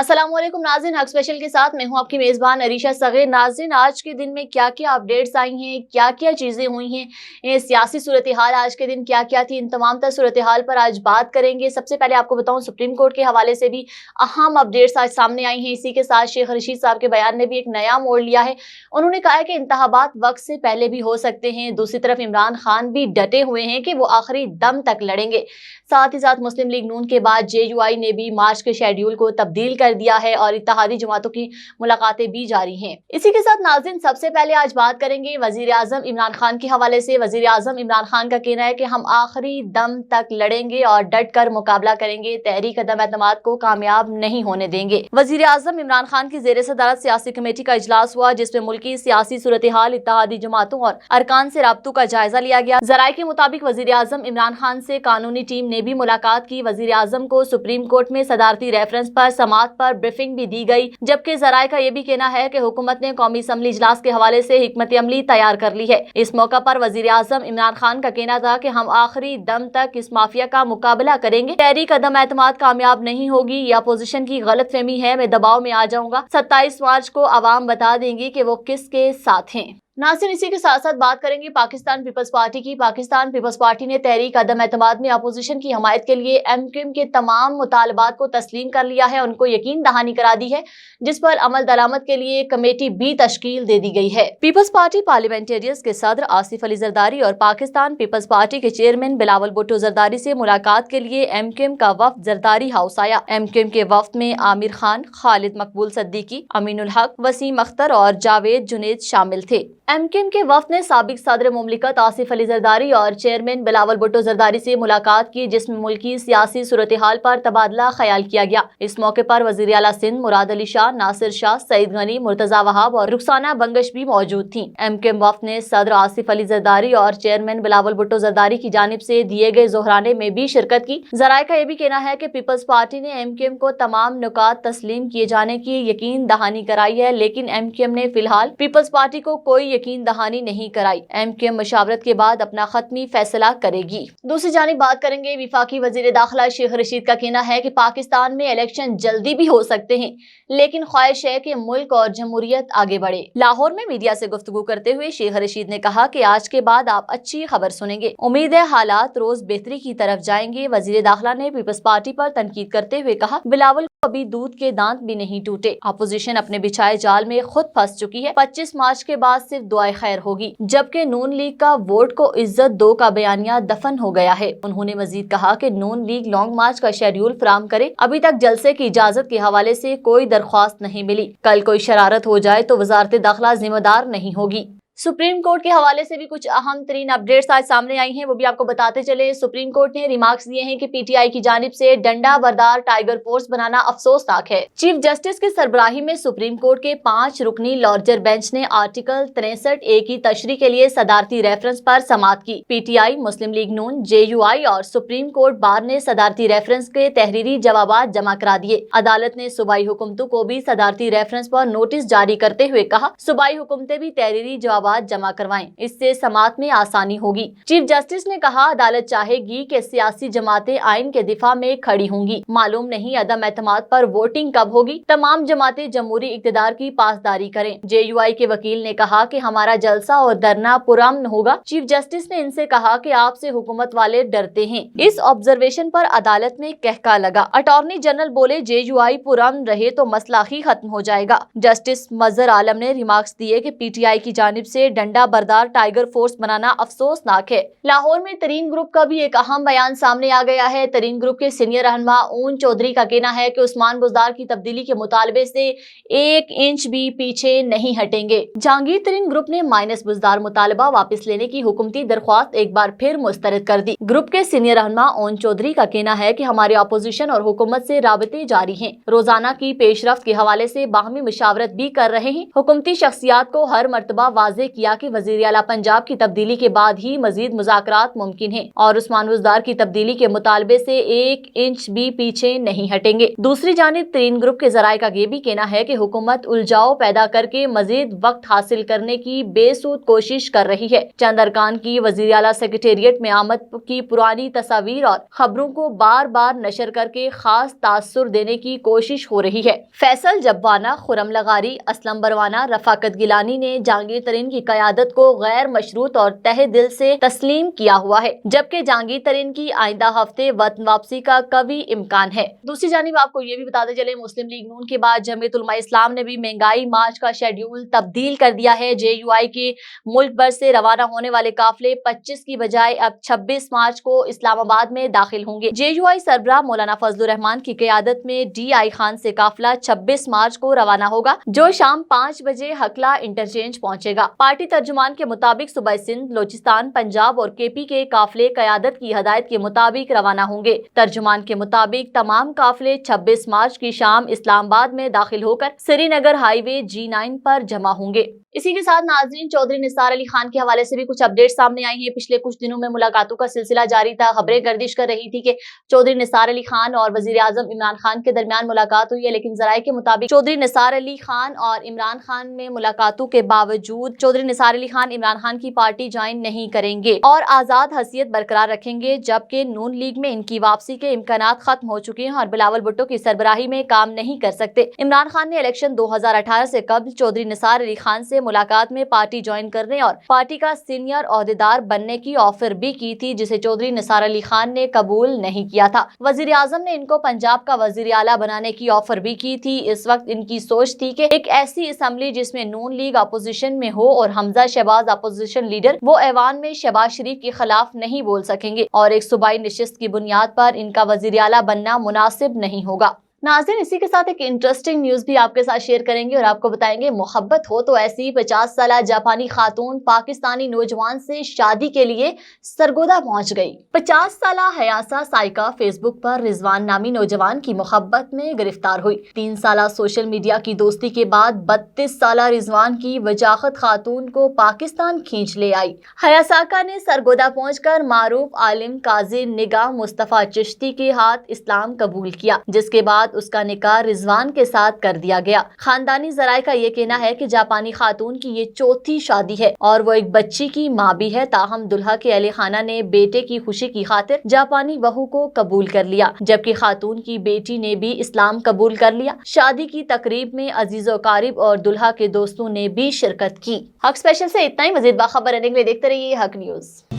अस्सलाम वालेकुम नाज़रीन, हक स्पेशल के साथ मैं हूं आपकी मेज़बान अरीशा सगीर। नाज़रीन, आज के दिन में क्या क्या अपडेट्स आई हैं, क्या क्या चीज़ें हुई हैं, सियासी सूरत हाल आज के दिन क्या क्या थी, इन तमाम तर सूरत हाल पर आज बात करेंगे। सबसे पहले आपको बताऊं, सुप्रीम कोर्ट के हवाले से भी अहम अपडेट्स आज सामने आई हैं। इसी के साथ शेख रशीद साहब के बयान ने भी एक नया मोड़ लिया है। उन्होंने कहा है कि इंतखाबात वक्त से पहले भी हो सकते हैं। दूसरी तरफ इमरान खान भी डटे हुए हैं कि वो आखिरी दम तक लड़ेंगे। साथ ही साथ मुस्लिम लीग नून के बाद JUI ने भी मार्च के शेड्यूल को तब्दील कर दिया है और इत्तेहादी जमातों की मुलाकातें भी जारी हैं। इसी के साथ नाज़रीन, सबसे पहले आज बात करेंगे वजीर आजम इमरान खान के हवाले से। वजीर आजम इमरान खान का कहना है कि हम आखिरी दम तक लड़ेंगे और डट कर मुकाबला करेंगे, तहरीक अदम एतमाद को कामयाब नहीं होने देंगे। वजीर आजम इमरान खान की ज़ेर सदारत सियासी कमेटी का इजलास हुआ, जिसमें मुल्की सियासी सूरत हाल, इत्तेहादी जमातों और अरकान से राब्तों का जायजा लिया गया। जराये के मुताबिक वजीर आजम इमरान खान से कानूनी टीम ने भी मुलाकात की। वजीर आजम को सुप्रीम कोर्ट में सदारती रेफरेंस पर समाअत पर ब्रीफिंग भी दी गई, जबकि जराये का यह भी कहना है कि हुकूमत ने कौमी असम्बली इजलास के हवाले से हिकमत अमली तैयार कर ली है। इस मौका पर वजीर आजम इमरान खान का कहना था कि हम आखिरी दम तक इस माफिया का मुकाबला करेंगे, तहरीक अदम एतमाद कामयाब नहीं होगी। यह अपोजिशन की गलत फहमी है, मैं दबाव में आ जाऊंगा। 27 मार्च को आवाम बता देंगी कि वो किसके साथ हैं। नाज़रीन, इसी के साथ साथ बात करेंगे पाकिस्तान पीपल्स पार्टी की। पाकिस्तान पीपल्स पार्टी ने तहरीक अदम एतमाद में अपोजिशन की हमायत के लिए MQM के तमाम मुतालबात को तस्लीम कर लिया है, उनको यकीन दहानी करा दी है, जिस पर अमल दरामद के लिए कमेटी भी तश्कील दे दी गई है। पीपल्स पार्टी पार्लियामेंटेरियंस के सदर आसिफ अली जरदारी और पाकिस्तान पीपल्स पार्टी के चेयरमैन बिलावल भुट्टो जरदारी से मुलाकात के लिए MQM का वफ्द जरदारी हाउस आया। MQM के वफ्द में आमिर खान, खालिद मकबूल सिद्दीकी, अमीनुल हक, वसीम अख्तर और जावेद जुनेद शामिल थे। MQM के वफ्द ने साबिक सदर मुमलिकत आसिफ अली जरदारी और चेयरमैन बिलावल भुट्टो जरदारी से मुलाकात की, जिसमें मुल्की सियासी सूरत हाल पर तबादला ख्याल किया गया। इस मौके पर वजीर आला सिंध मुराद अली शाह, नासिर शाह, सईद गनी, मुर्तजा वहाब और रुखसाना बंगश भी मौजूद थी। MQM वफ्द ने सदर आसिफ अली जरदारी और चेयरमैन बिलावल भुट्टो जरदारी की जानिब से दिए गए जोहराने में भी शिरकत की। जराये का यह भी कहना है कि पीपल्स पार्टी ने MQM को तमाम नुकात तस्लीम किए जाने की यकीन दहानी कराई है, लेकिन MQM ने फिलहाल पीपल्स पार्टी को कोई यकीन दहानी नहीं कराई। MQM मशावरत के बाद अपना खत्मी फैसला करेगी। दूसरी जानिब बात करेंगे विफाकी वजीर दाखिला शेख रशीद का कहना है कि पाकिस्तान में इलेक्शन जल्दी भी हो सकते हैं, लेकिन ख्वाहिश है कि मुल्क और जमहूरियत आगे बढ़े। लाहौर में मीडिया से गुफ्तगू करते हुए शेख रशीद ने कहा कि आज के बाद आप अच्छी खबर सुनेंगे, उम्मीद है हालात रोज बेहतरी की तरफ जाएंगे। वजीर दाखिला ने पीपल्स पार्टी पर तनकीद करते हुए कहा, बिलावल को अभी दूध के दांत भी नहीं टूटे, अपोजिशन अपने बिछाए जाल में खुद फंस चुकी है। 25 मार्च के बाद सिर्फ दुआए खैर होगी, जबकि नून लीग का वोट को इज्जत दो का बयानिया दफन हो गया है। उन्होंने मजीद कहा कि नून लीग लॉन्ग मार्च का शेड्यूल फराम करे, अभी तक जलसे की इजाजत के हवाले से कोई दरख्वास्त नहीं मिली, कल कोई शरारत हो जाए तो वजारत दाखिला जिम्मेदार नहीं होगी। सुप्रीम कोर्ट के हवाले से भी कुछ अहम तरीन अपडेट्स आज सामने आई हैं, वो भी आपको बताते चले। सुप्रीम कोर्ट ने रिमार्क्स दिए हैं कि PTI की जानिब से डंडा बरदार टाइगर फोर्स बनाना अफसोसनाक है। चीफ जस्टिस की सरबराही में सुप्रीम कोर्ट के 5 रुकनी लॉर्जर बेंच ने आर्टिकल 63A की तशरीह के लिए सदारती रेफरेंस पर समाअत की। PTI, मुस्लिम लीग नून, JUI और सुप्रीम कोर्ट बार ने सदारती रेफरेंस के तहरीरी जवाबात जमा करा दिए। अदालत ने सूबाई हुकूमतों को भी सदारती रेफरेंस पर नोटिस जारी करते हुए कहा, सूबाई हुकूमतें भी तहरीरी जवाब जमा करवाएं, इससे समाअत में आसानी होगी। चीफ जस्टिस ने कहा, अदालत चाहेगी कि सियासी जमातें आइन के दिफा में खड़ी होंगी। मालूम नहीं अदम एतमाद पर वोटिंग कब होगी, तमाम जमातें जमहूरी इक़्तिदार की पासदारी करें। JUI के वकील ने कहा कि हमारा जलसा और धरना पुरअमन होगा। चीफ जस्टिस ने इनसे कहा कि आपसे हुकूमत वाले डरते हैं। इस ऑब्जर्वेशन पर अदालत में कहका लगा। अटॉर्नी जनरल बोले, JUI पुरअमन रहे तो मसला ही खत्म हो जाएगा। जस्टिस मजहर आलम ने रिमार्क्स दिए कि PTI की जानिब से डंडा बरदार टाइगर फोर्स बनाना अफसोसनाक है। लाहौर में तरीन ग्रुप का भी एक अहम बयान सामने आ गया है। तरीन ग्रुप के सीनियर रहनुमा ऊन चौधरी का कहना है कि उस्मान बुज़दार की तब्दीली के मुतालबे से 1 इंच भी पीछे नहीं हटेंगे। जहांगीर तरीन ग्रुप ने माइनस बुज़दार मुतालबा वापस लेने की हुकूमती दरख्वास्त एक बार फिर मुस्तरद कर दी। ग्रुप के सीनियर रहनुमा ऊन चौधरी का कहना है कि हमारे अपोजिशन और हुकूमत से राबते जारी हैं, रोजाना की पेशरफ्त के हवाले से बाहमी मुशावरत भी कर रहे हैं। हुकूमती शख्सियात को हर मरतबा वाज़ेह کیا کہ وزیر اعلیٰ پنجاب کی تبدیلی کے بعد ہی مزید مذاکرات ممکن ہیں اور عثمان بزدار کی تبدیلی کے مطالبے سے 1 انچ بھی پیچھے نہیں ہٹیں گے۔ دوسری جانب ترین گروپ کے ذرائع کا یہ بھی کہنا ہے کہ حکومت الجھاؤ پیدا کر کے مزید وقت حاصل کرنے کی بے سود کوشش کر رہی ہے۔ چند ارکان کی وزیر اعلیٰ سیکریٹریٹ میں آمد کی پرانی تصاویر اور خبروں کو بار بار نشر کر کے خاص تاثر دینے کی کوشش ہو رہی ہے۔ فیصل جبانہ، خرم لغاری، اسلم بروانہ، رفاقت گیلانی نے جہانگیر ترین کی قیادت کو غیر مشروط اور تہہ دل سے تسلیم کیا ہوا ہے، جبکہ جہانگیر ترین کی آئندہ ہفتے وطن واپسی کا قوی امکان ہے۔ دوسری جانب آپ کو یہ بھی بتاتے چلے، مسلم لیگ نون کے بعد جمعیت علماء اسلام نے بھی مہنگائی مارچ کا شیڈیول تبدیل کر دیا ہے۔ JUI کے ملک بھر سے روانہ ہونے والے قافلے 25 کی بجائے اب 26 مارچ کو اسلام آباد میں داخل ہوں گے۔ JUI سربراہ مولانا فضل الرحمان کی قیادت میں DI خان سے قافلہ 26 مارچ کو روانہ ہوگا، جو شام 5 بجے ہکلا انٹرچینج پہنچے گا۔ پارٹی ترجمان کے مطابق صوبہ سندھ، بلوچستان، پنجاب اور KP کے قافلے قیادت کی ہدایت کے مطابق روانہ ہوں گے۔ ترجمان کے مطابق تمام قافلے 26 مارچ کی شام اسلام آباد میں داخل ہو کر سری نگر ہائی وے G9 پر جمع ہوں گے۔ اسی کے ساتھ ناظرین، چودھری نثار علی خان کے حوالے سے بھی کچھ اپڈیٹ سامنے آئی ہیں۔ پچھلے کچھ دنوں میں ملاقاتوں کا سلسلہ جاری تھا، خبریں گردش کر رہی تھی کہ چودھری نثار علی خان اور وزیر اعظم عمران خان کے درمیان ملاقات ہوئی ہے، لیکن ذرائع کے مطابق چودھری نثار علی خان اور عمران خان میں ملاقاتوں کے باوجود چودھری نثار علی خان عمران خان کی پارٹی جوائن نہیں کریں گے اور آزاد حیثیت برقرار رکھیں گے، جبکہ نون لیگ میں ان کی واپسی کے امکانات ختم ہو چکے ہیں اور بلاول بھٹو کی سربراہی میں کام نہیں کر سکتے۔ عمران خان نے الیکشن 2018 سے قبل چودھری نثار علی خان سے ملاقات میں پارٹی جوائن کرنے اور پارٹی کا سینئر عہدیدار بننے کی آفر بھی کی تھی، جسے چودھری نثار علی خان نے قبول نہیں کیا تھا۔ وزیر اعظم نے ان کو پنجاب کا وزیر اعلیٰ بنانے کی آفر بھی کی تھی۔ اس وقت ان کی سوچ تھی کہ ایک ایسی اسمبلی جس میں نون لیگ اپوزیشن میں ہو اور حمزہ شہباز اپوزیشن لیڈر، وہ ایوان میں شہباز شریف کے خلاف نہیں بول سکیں گے اور ایک صوبائی نشست کی بنیاد پر ان کا وزیر اعلیٰ بننا مناسب نہیں ہوگا۔ ناظرین، اسی کے ساتھ ایک انٹرسٹنگ نیوز بھی آپ کے ساتھ شیئر کریں گے اور آپ کو بتائیں گے، محبت ہو تو ایسی 50 سالہ جاپانی خاتون پاکستانی نوجوان سے شادی کے لیے سرگودا پہنچ گئی۔ 50 سالہ ہیاسا سائیکا فیس بک پر رضوان نامی نوجوان کی محبت میں گرفتار ہوئی۔ 3 سالہ سوشل میڈیا کی دوستی کے بعد 32 سالہ رضوان کی وجاہت خاتون کو پاکستان کھینچ لے آئی۔ ہیاساکا نے سرگودا پہنچ کر معروف عالم قاضی نگاہ مصطفیٰ چشتی کے ہاتھ اسلام قبول کیا، جس کے بعد اس کا نکاح رضوان کے ساتھ کر دیا گیا۔ خاندانی ذرائع کا یہ کہنا ہے کہ جاپانی خاتون کی یہ چوتھی شادی ہے اور وہ ایک بچی کی ماں بھی ہے، تاہم دلہا کے اہل خانہ نے بیٹے کی خوشی کی خاطر جاپانی بہو کو قبول کر لیا، جبکہ خاتون کی بیٹی نے بھی اسلام قبول کر لیا۔ شادی کی تقریب میں عزیز و اقارب اور دلہا کے دوستوں نے بھی شرکت کی۔ حق اسپیشل سے اتنا ہی، مزید باخبر رہنے کے لیے دیکھتے رہیے حق نیوز۔